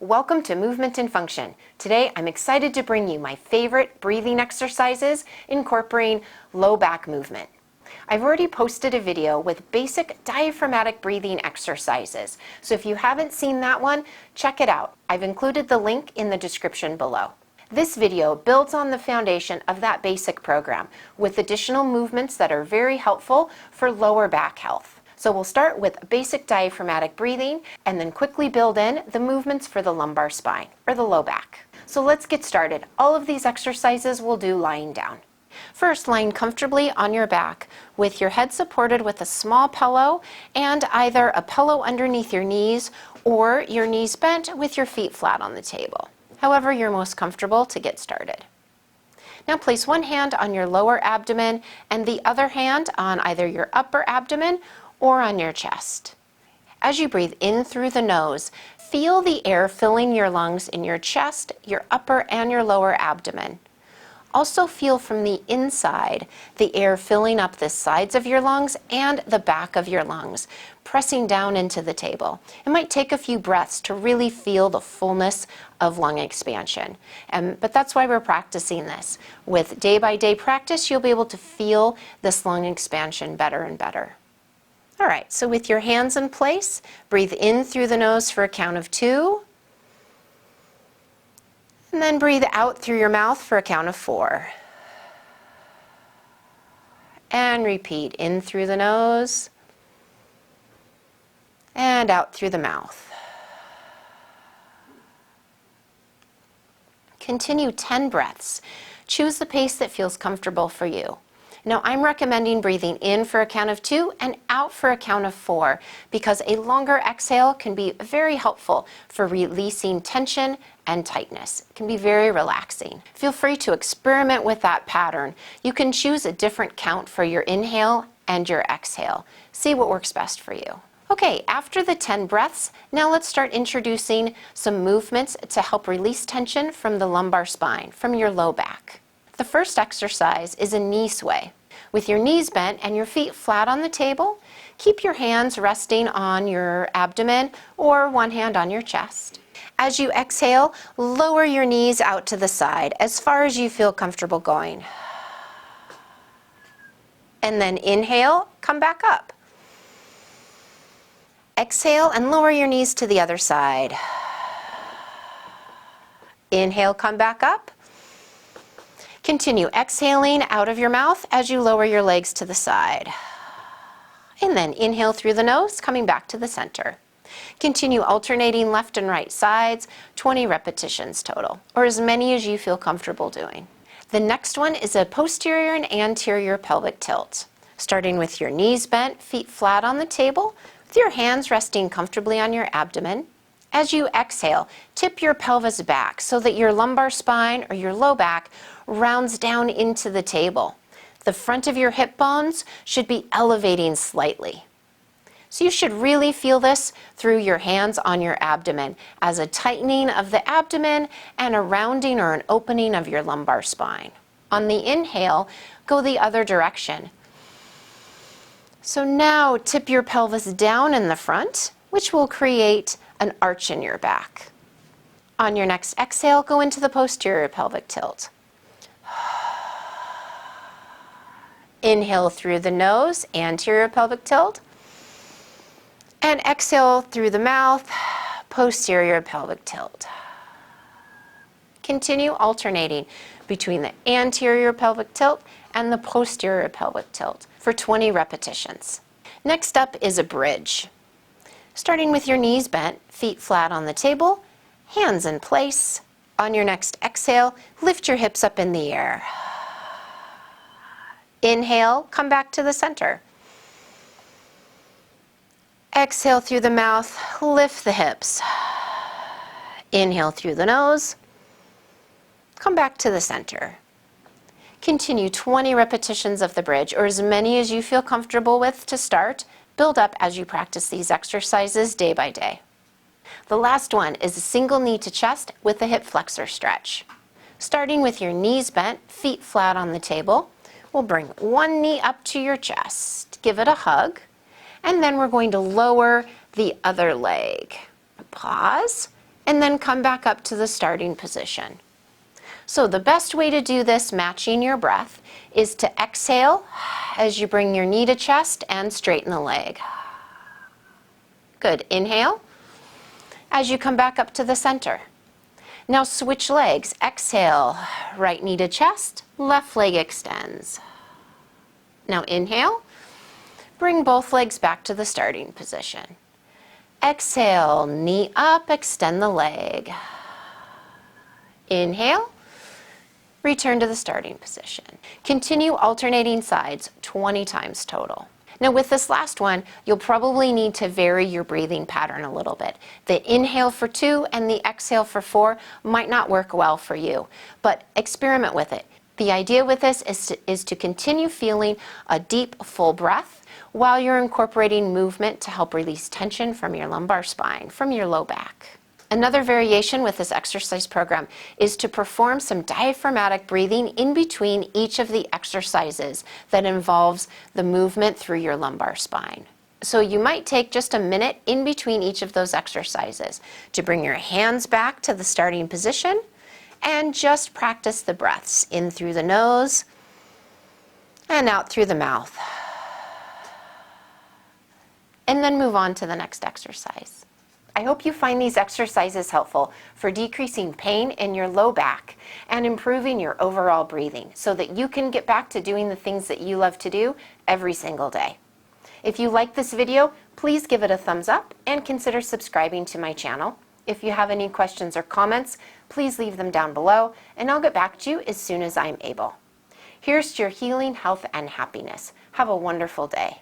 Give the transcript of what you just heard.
Welcome to Movement and Function. Today I'm excited to bring you my favorite breathing exercises incorporating low back movement. I've already posted a video with basic diaphragmatic breathing exercises, so if you haven't seen that one, check it out. I've included the link in the description below. This video builds on the foundation of that basic program with additional movements that are very helpful for lower back health. So we'll start with basic diaphragmatic breathing and then quickly build in the movements for the lumbar spine or the low back. So let's get started. All of these exercises we'll do lying down. First, lying comfortably on your back with your head supported with a small pillow and either a pillow underneath your knees or your knees bent with your feet flat on the table. However you're most comfortable to get started. Now place one hand on your lower abdomen and the other hand on either your upper abdomen or on your chest. As you breathe in through the nose, feel the air filling your lungs in your chest, your upper and your lower abdomen. Also feel from the inside the air filling up the sides of your lungs and the back of your lungs, pressing down into the table. It might take a few breaths to really feel the fullness of lung expansion, but that's why we're practicing this. With day-by-day practice, you'll be able to feel this lung expansion better and better. All right, so with your hands in place, breathe in through the nose for a count of 2. And then breathe out through your mouth for a count of 4. And repeat, in through the nose and out through the mouth. Continue 10 breaths. Choose the pace that feels comfortable for you. Now, I'm recommending breathing in for a count of 2 and out for a count of 4 because a longer exhale can be very helpful for releasing tension and tightness. It can be very relaxing. Feel free to experiment with that pattern. You can choose a different count for your inhale and your exhale. See what works best for you. Okay, after the 10 breaths, now let's start introducing some movements to help release tension from the lumbar spine, from your low back. The first exercise is a knee sway. With your knees bent and your feet flat on the table, keep your hands resting on your abdomen or one hand on your chest. As you exhale, lower your knees out to the side as far as you feel comfortable going. And then inhale, come back up. Exhale and lower your knees to the other side. Inhale, come back up. Continue exhaling out of your mouth as you lower your legs to the side. And then inhale through the nose, coming back to the center. Continue alternating left and right sides, 20 repetitions total, or as many as you feel comfortable doing. The next one is a posterior and anterior pelvic tilt. Starting with your knees bent, feet flat on the table, with your hands resting comfortably on your abdomen. As you exhale, tip your pelvis back so that your lumbar spine or your low back rounds down into the table. The front of your hip bones should be elevating slightly. So you should really feel this through your hands on your abdomen as a tightening of the abdomen and a rounding or an opening of your lumbar spine. On the inhale, go the other direction. So now tip your pelvis down in the front, which will create an arch in your back. On your next exhale, go into the posterior pelvic tilt. Inhale through the nose, anterior pelvic tilt. And exhale through the mouth, posterior pelvic tilt. Continue alternating between the anterior pelvic tilt and the posterior pelvic tilt for 20 repetitions. Next up is a bridge. Starting with your knees bent, feet flat on the table, hands in place. On your next exhale, lift your hips up in the air. Inhale, come back to the center. Exhale through the mouth, lift the hips. Inhale through the nose, come back to the center. Continue 20 repetitions of the bridge, or as many as you feel comfortable with to start. Build up as you practice these exercises day by day. The last one is a single knee to chest with a hip flexor stretch. Starting with your knees bent, feet flat on the table, we'll bring one knee up to your chest, give it a hug, and then we're going to lower the other leg. Pause and then come back up to the starting position. So the best way to do this, matching your breath, is to exhale as you bring your knee to chest and straighten the leg. Good. Inhale as you come back up to the center. Now switch legs. Exhale, right knee to chest, left leg extends. Now inhale, bring both legs back to the starting position. Exhale, knee up, extend the leg. Inhale, return to the starting position. Continue alternating sides 20 times total. Now with this last one, you'll probably need to vary your breathing pattern a little bit. The inhale for 2 and the exhale for 4 might not work well for you, but experiment with it. The idea with this is to continue feeling a deep, full breath while you're incorporating movement to help release tension from your lumbar spine, from your low back. Another variation with this exercise program is to perform some diaphragmatic breathing in between each of the exercises that involves the movement through your lumbar spine. So you might take just a minute in between each of those exercises to bring your hands back to the starting position and just practice the breaths in through the nose and out through the mouth. And then move on to the next exercise. I hope you find these exercises helpful for decreasing pain in your low back and improving your overall breathing so that you can get back to doing the things that you love to do every single day. If you like this video, please give it a thumbs up and consider subscribing to my channel. If you have any questions or comments, please leave them down below and I'll get back to you as soon as I'm able. Here's to your healing, health, and happiness. Have a wonderful day.